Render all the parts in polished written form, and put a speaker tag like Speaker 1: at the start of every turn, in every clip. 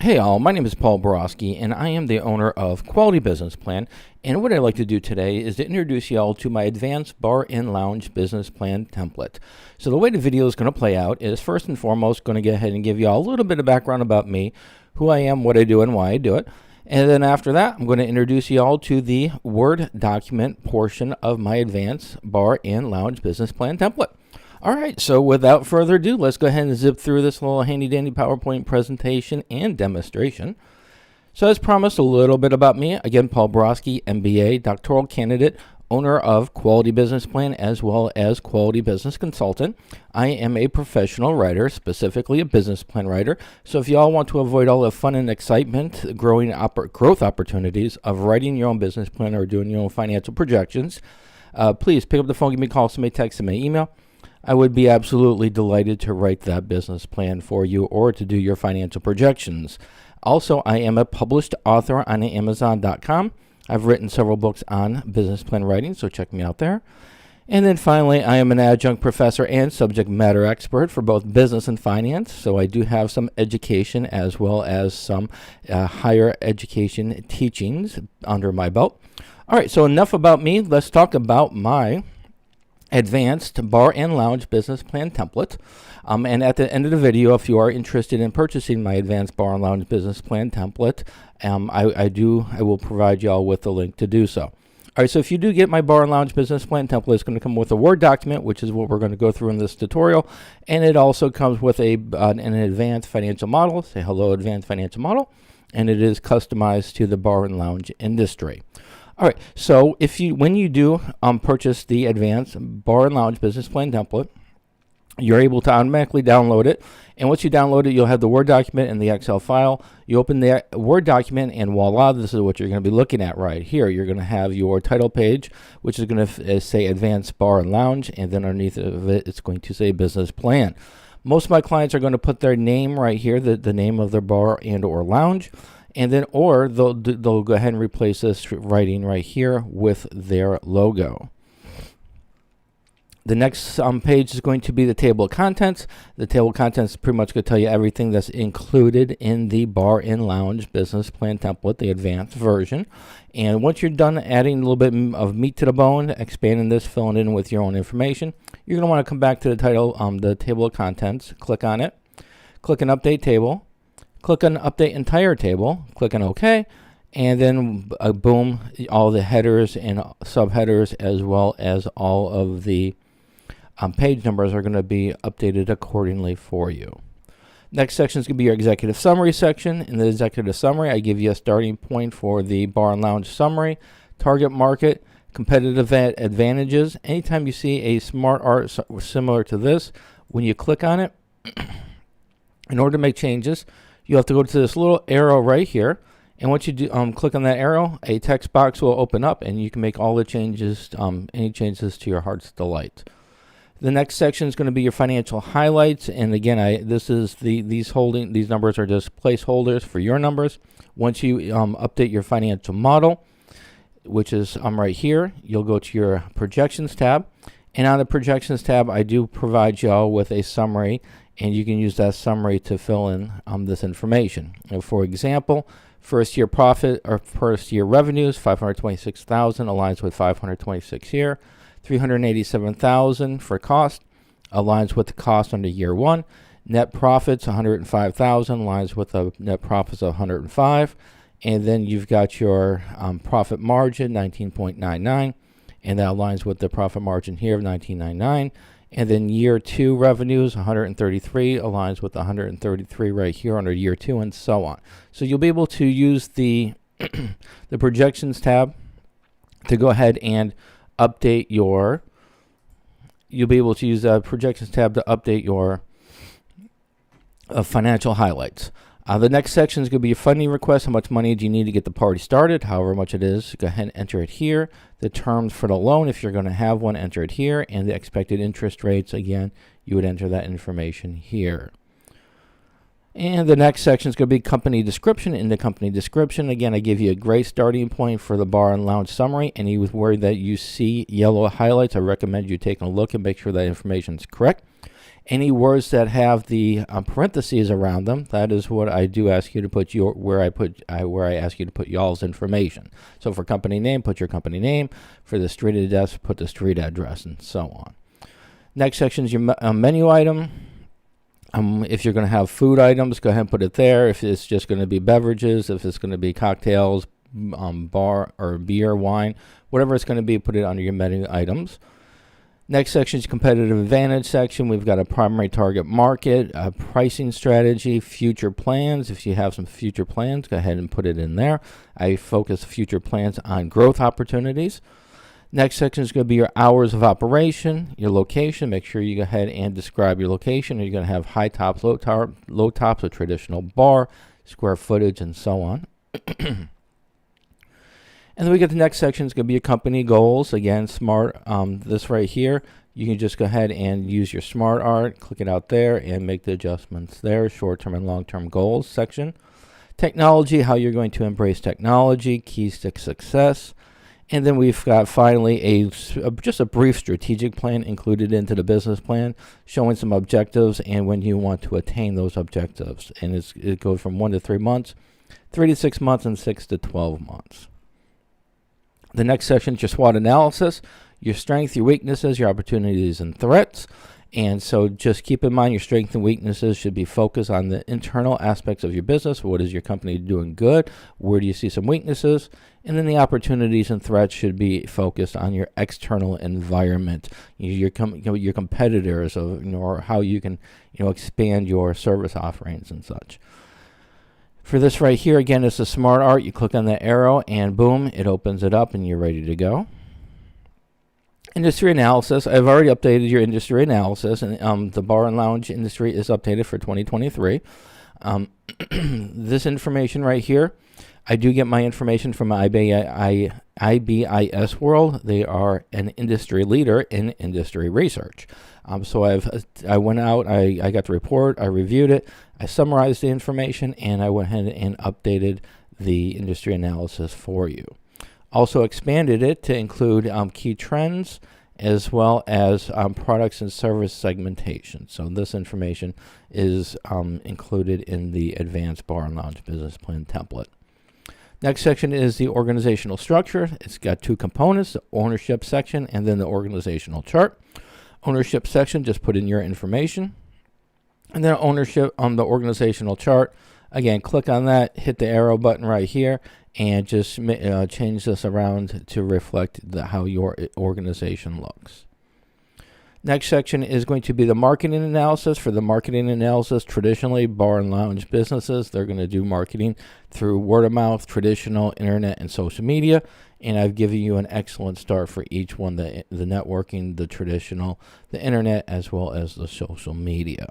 Speaker 1: Hey all, my name is Paul Borosky and I am the owner of Quality Business Plan. And what I'd like to do today is to introduce y'all to my advanced bar and lounge business plan template. So the way the video is going to play out is first and foremost going to go ahead and give y'all a little bit of background about me, who I am, what I do, and why I do it. And then after that, I'm going to introduce y'all to the Word document portion of my advanced bar and lounge business plan template. All right, so without further ado, let's go ahead and zip through this little handy-dandy PowerPoint presentation and demonstration. So as promised, a little bit about me. Again, Paul Borosky, MBA, doctoral candidate, owner of Quality Business Plan as well as Quality Business Consultant. I am a professional writer, specifically a business plan writer. So if y'all want to avoid all the fun and excitement, growth opportunities of writing your own business plan or doing your own financial projections, please pick up the phone, give me a call, send me a text, send me an email. I would be absolutely delighted to write that business plan for you or to do your financial projections. Also, I am a published author on Amazon.com. I've written several books on business plan writing, so check me out there. And then finally, I am an adjunct professor and subject matter expert for both business and finance, so I do have some education as well as some higher education teachings under my belt. All right, so enough about me. Let's talk about my advanced bar and lounge business plan template. And at the end of the video, if you are interested in purchasing my advanced bar and lounge business plan template, I will provide y'all with the link to do so. All right, so if you do get my bar and lounge business plan template, it's going to come with a Word document, which is what we're going to go through in this tutorial. And it also comes with an advanced financial model. Say hello, advanced financial model. And it is customized to the bar and lounge industry. All right, so when you do purchase the advanced bar and lounge business plan template, you're able to automatically download it. And once you download it, you'll have the Word document and the Excel file. You open the Word document and voila, this is what you're going to be looking at right here. You're going to have your title page, which is going to say advanced bar and lounge, and then underneath of it, it's going to say business plan. Most of my clients are going to put their name right here, the name of their bar and or lounge. And then, or they'll go ahead and replace this writing right here with their logo. The next page is going to be the table of contents. The table of contents is pretty much going to tell you everything that's included in the bar and lounge business plan template, the advanced version. And once you're done adding a little bit of meat to the bone, expanding this, filling it in with your own information, you're going to want to come back to the title, the table of contents, click on it, click on Update Table. Click on Update Entire Table, click on OK, and then boom, all the headers and subheaders as well as all of the page numbers are going to be updated accordingly for you. Next section is going to be your executive summary section. In the executive summary, I give you a starting point for the bar and lounge summary, target market, competitive advantages. Anytime you see a smart art similar to this, when you click on it, in order to make changes, you have to go to this little arrow right here, and once you do click on that arrow, a text box will open up, and you can make all the changes, any changes to your heart's delight. The next section is going to be your financial highlights, and again, these numbers are just placeholders for your numbers. Once you update your financial model, which is right here, you'll go to your projections tab, and on the projections tab, I do provide y'all with a summary. And you can use that summary to fill in this information. For example, first year profit or first year revenues, 526,000 aligns with 526 here. 387,000 for cost aligns with the cost under year one. Net profits, 105,000 aligns with the net profits of 105. And then you've got your profit margin, 19.99, and that aligns with the profit margin here of 19.99. And then year two revenues, 133, aligns with 133 right here under year two, and so on. So you'll be able to use the the projections tab to go ahead and update your. You'll be able to use the projections tab to update your financial highlights. The next section is going to be your funding request. How much money do you need to get the party started? However much it is, go ahead and enter it here. The terms for the loan, if you're going to have one, enter it here. And the expected interest rates, again, you would enter that information here. And the next section is going to be company description. In the company description, again, I give you a great starting point for the bar and lounge summary. Anywhere that you see yellow highlights, I recommend you taking a look and make sure that information is correct. Any words that have the parentheses around them, that is what I do ask you to put where I ask you to put y'all's information. So for company name, put your company name. For the street address, put the street address, and so on. Next section is your menu item. If you're going to have food items, go ahead and put it there. If it's just going to be beverages, if it's going to be cocktails, bar or beer, wine, whatever it's going to be, put it under your menu items. Next section is competitive advantage section. We've got a primary target market, a pricing strategy, future plans. If you have some future plans, go ahead and put it in there. I focus future plans on growth opportunities. Next section is going to be your hours of operation, your location. Make sure you go ahead and describe your location. Are you going to have high tops, low tops, a traditional bar, square footage, and so on. And then we get the next section is going to be your company goals. Again, smart. This right here, you can just go ahead and use your smart art, click it out there, and make the adjustments there. Short-term and long-term goals section. Technology, how you're going to embrace technology, keys to success. And then we've got finally just a brief strategic plan included into the business plan, showing some objectives and when you want to attain those objectives. And it goes from 1 to 3 months, 3 to 6 months, and 6 to 12 months. The next section is your SWOT analysis, your strengths, your weaknesses, your opportunities, and threats. And so just keep in mind your strengths and weaknesses should be focused on the internal aspects of your business. What is your company doing good? Where do you see some weaknesses? And then the opportunities and threats should be focused on your external environment, your competitors, or how you can expand your service offerings and such. For this right here, again, it's a smart art. You click on the arrow and boom, it opens it up and you're ready to go. Industry analysis. I've already updated your industry analysis, and the bar and lounge industry is updated for 2023. This information right here, I do get my information from IBIS World. They are an industry leader in industry research. So I went out, I got the report, I reviewed it, I summarized the information, and I went ahead and updated the industry analysis for you. Also expanded it to include key trends as well as products and service segmentation. So this information is included in the Advanced Bar and Lounge Business Plan template. Next section is the organizational structure. It's got 2 components, the ownership section and then the organizational chart. Ownership section, just put in your information. And then ownership on the organizational chart. Again, click on that, hit the arrow button right here, and just change this around to reflect how your organization looks. Next section is going to be the marketing analysis. For the marketing analysis, traditionally, bar and lounge businesses, they're going to do marketing through word of mouth, traditional, internet, and social media. And I've given you an excellent start for each one, the networking, the traditional, the internet, as well as the social media.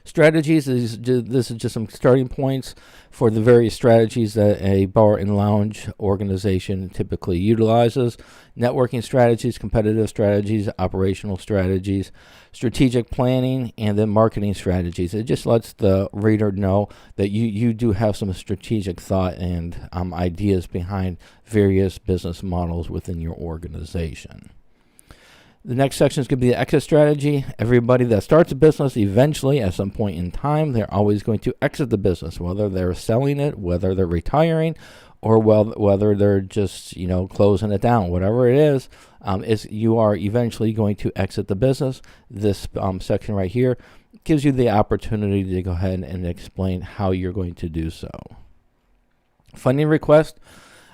Speaker 1: Strategies, this is just some starting points for the various strategies that a bar and lounge organization typically utilizes. Networking strategies, competitive strategies, operational strategies, strategic planning, and then marketing strategies. It just lets the reader know that you do have some strategic thought and ideas behind various business models within your organization. The next section is going to be the exit strategy. Everybody that starts a business, eventually, at some point in time, they're always going to exit the business, whether they're selling it, whether they're retiring, or whether they're just closing it down. Whatever it is you are eventually going to exit the business. This section right here gives you the opportunity to go ahead and explain how you're going to do so. Funding request.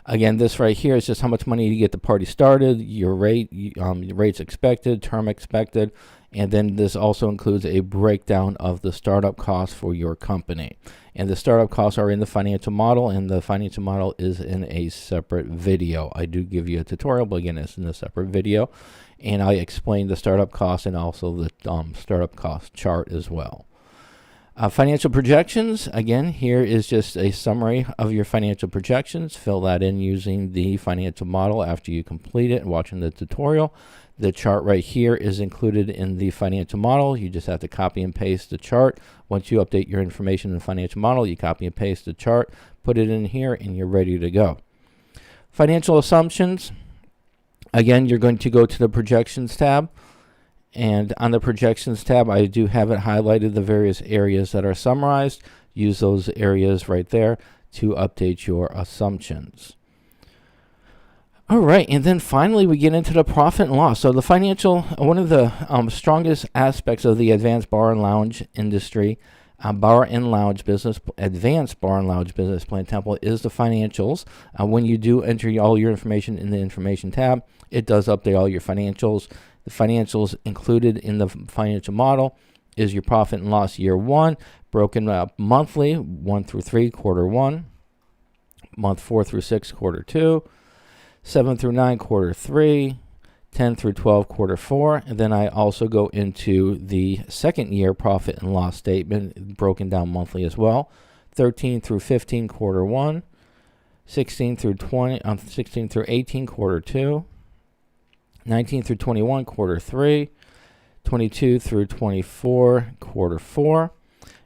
Speaker 1: Again, this right here is just how much money you get the party started, your rate, rates expected, term expected, and then this also includes a breakdown of the startup costs for your company. And the startup costs are in the financial model, and the financial model is in a separate video. I do give you a tutorial, but again, it's in a separate video. And I explain the startup costs and also the startup cost chart as well. Financial projections, again, here is just a summary of your financial projections. Fill that in using the financial model after you complete it and watching the tutorial. The chart right here is included in the financial model. You just have to copy and paste the chart. Once you update your information in the financial model, you copy and paste the chart, put it in here, and you're ready to go. Financial assumptions, again, you're going to go to the projections tab. And on the projections tab, I do have it highlighted, the various areas that are summarized. Use those areas right there to update your assumptions. All right, and then finally we get into the profit and loss. So the financial, one of the strongest aspects of the advanced bar and lounge industry, advanced bar and lounge business plan template is the financials. When you do enter all your information in the information tab, it does update all your financials. The financials included in the financial model is your profit and loss year 1, broken up monthly, 1 through 3, quarter 1, month 4 through 6, quarter 2, 7 through 9, quarter 3, 10 through 12, quarter 4, and then I also go into the second year profit and loss statement, broken down monthly as well, 13 through 15, quarter 1, 16 through 18, quarter 2, 19 through 21, quarter 3, 22 through 24, quarter 4,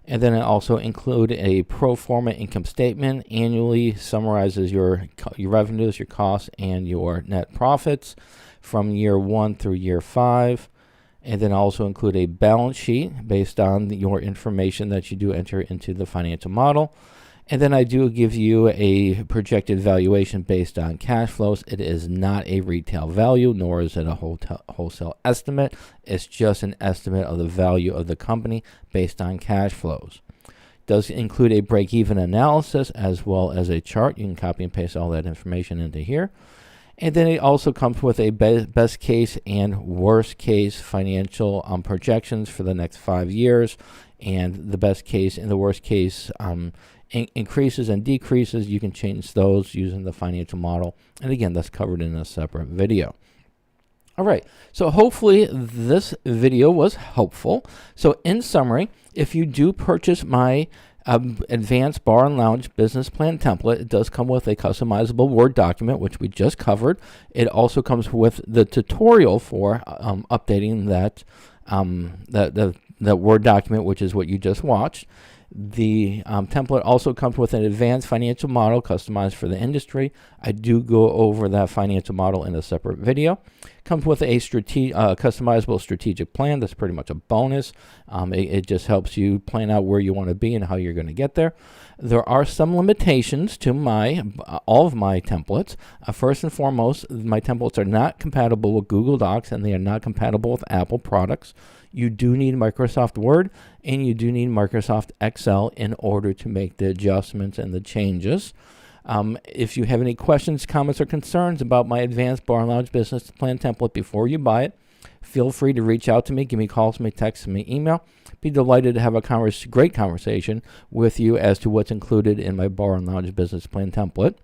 Speaker 1: and then I also include a pro forma income statement. Annually summarizes your revenues, your costs, and your net profits from year 1 through year 5. And then also include a balance sheet based on your information that you do enter into the financial model. And then I do give you a projected valuation based on cash flows. It is not a retail value, nor is it a wholesale estimate. It's just an estimate of the value of the company based on cash flows. It does include a break-even analysis as well as a chart. You can copy and paste all that information into here. And then it also comes with a best case and worst case financial projections for the next 5 years. And the best case and the worst case increases and decreases. You can change those using the financial model. And again, that's covered in a separate video. All right, so hopefully this video was helpful. So in summary, if you do purchase my advanced bar and lounge business plan template, it does come with a customizable Word document, which we just covered. It also comes with the tutorial for updating that Word document, which is what you just watched. The template also comes with an advanced financial model customized for the industry. I do go over that financial model in a separate video. Comes with a customizable strategic plan. That's pretty much a bonus. It just helps you plan out where you want to be and how you're going to get there. There are some limitations to all of my templates. First and foremost, my templates are not compatible with Google Docs, and they are not compatible with Apple products. You do need Microsoft Word and you do need Microsoft Excel in order to make the adjustments and the changes. If you have any questions, comments, or concerns about my advanced bar and lounge business plan template before you buy it, feel free to reach out to me. Give me calls, me text, me email. Be delighted to have a great conversation with you as to what's included in my bar and lounge business plan template.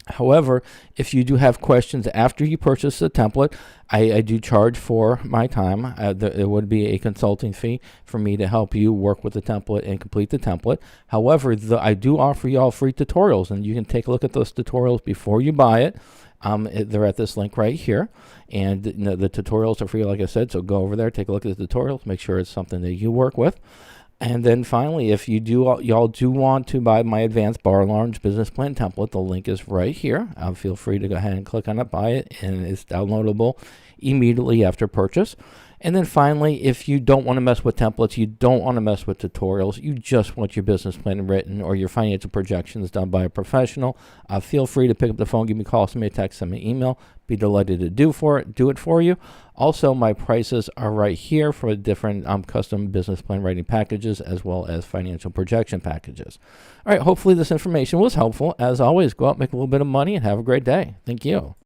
Speaker 1: However, if you do have questions after you purchase the template, I do charge for my time. There would be a consulting fee for me to help you work with the template and complete the template. However, I do offer you all free tutorials, and you can take a look at those tutorials before you buy it. They're at this link right here, and the tutorials are free, like I said, so go over there, take a look at the tutorials, make sure it's something that you work with. And then finally, if y'all do want to buy my advanced bar and lounge business plan template, the link is right here. Feel free to go ahead and click on it, buy it, and it's downloadable immediately after purchase. And then finally, if you don't want to mess with templates, you don't want to mess with tutorials, you just want your business plan written or your financial projections done by a professional, feel free to pick up the phone, give me a call, send me a text, send me an email. Be delighted to do it for you. Also, my prices are right here for different custom business plan writing packages as well as financial projection packages. All right, hopefully this information was helpful. As always, go out, make a little bit of money, and have a great day. Thank you.